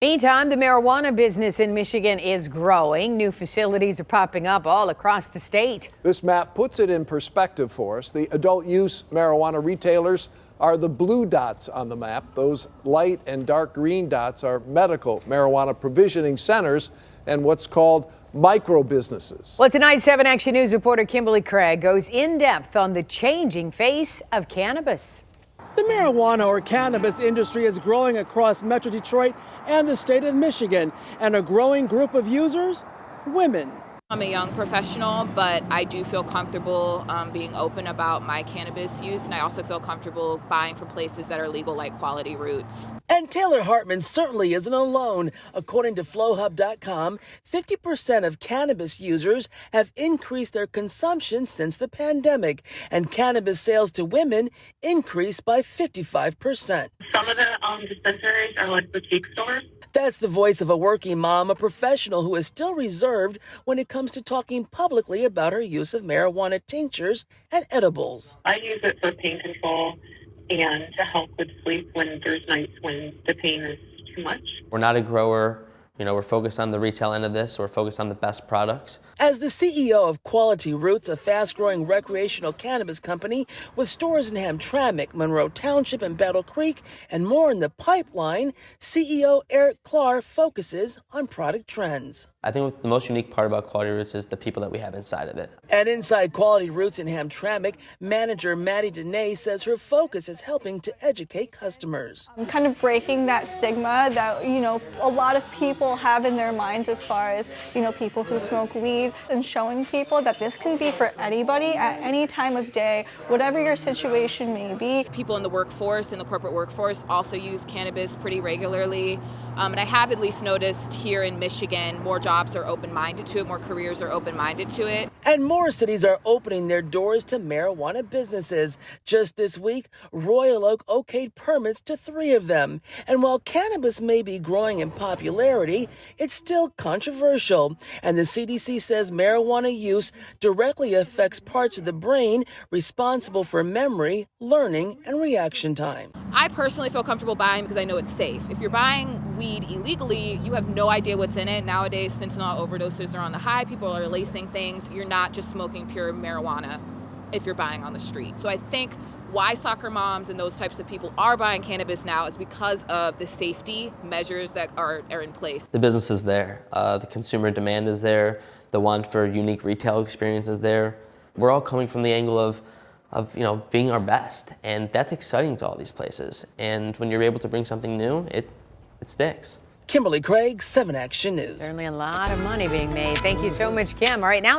Meantime, the marijuana business in Michigan is growing. New facilities are popping up all across the state. This map puts it in perspective for us. The adult use marijuana retailers are the blue dots on the map. Those light and dark green dots are medical marijuana provisioning centers and what's called micro businesses. Well, tonight's 7 Action News reporter Kimberly Craig goes in depth on the changing face of cannabis. The marijuana or cannabis industry is growing across Metro Detroit and the state of Michigan, and a growing group of users, women. I'm a young professional, but I do feel comfortable being open about my cannabis use, and I also feel comfortable buying from places that are legal, like Quality Roots. And Taylor Hartman certainly isn't alone. According to FlowHub.com, 50% of cannabis users have increased their consumption since the pandemic, and cannabis sales to women increased by 55%. Some of the dispensaries are like boutique stores. That's the voice of a working mom, a professional who is still reserved when it comes to talking publicly about her use of marijuana tinctures and edibles. I use it for pain control and to help with sleep when there's nights when the pain is too much. We're not a grower. We're focused on the retail end of this, so we're focused on the best products. As the CEO of Quality Roots, a fast-growing recreational cannabis company with stores in Hamtramck, Monroe Township, and Battle Creek, and more in the pipeline, CEO Eric Clark focuses on product trends. I think the most unique part about Quality Roots is the people that we have inside of it. And inside Quality Roots in Hamtramck, manager Maddie Dene says her focus is helping to educate customers. I'm kind of breaking that stigma that, a lot of people have in their minds as far as, people who smoke weed, and showing people that this can be for anybody at any time of day, whatever your situation may be. People in the workforce, in the corporate workforce, also use cannabis pretty regularly. And I have at least noticed here in Michigan, more jobs are open-minded to it, more careers are open-minded to it. And more cities are opening their doors to marijuana businesses. Just this week, Royal Oak okayed permits to 3 of them. And while cannabis may be growing in popularity, it's still controversial. And the CDC says marijuana use directly affects parts of the brain responsible for memory, learning, and reaction time. I personally feel comfortable buying because I know it's safe. If you're buying weed illegally, you have no idea what's in it. Nowadays, fentanyl overdoses are on the high. People are lacing things. You're not just smoking pure marijuana if you're buying on the street. So I think why soccer moms and those types of people are buying cannabis now is because of the safety measures that are in place. The business is there. The consumer demand is there. The want for unique retail experience is there. We're all coming from the angle of being our best, and that's exciting to all these places. And when you're able to bring something new, it sticks. Kimberly Craig, 7 Action News. Certainly a lot of money being made. Thank you so much, Kim. All right, now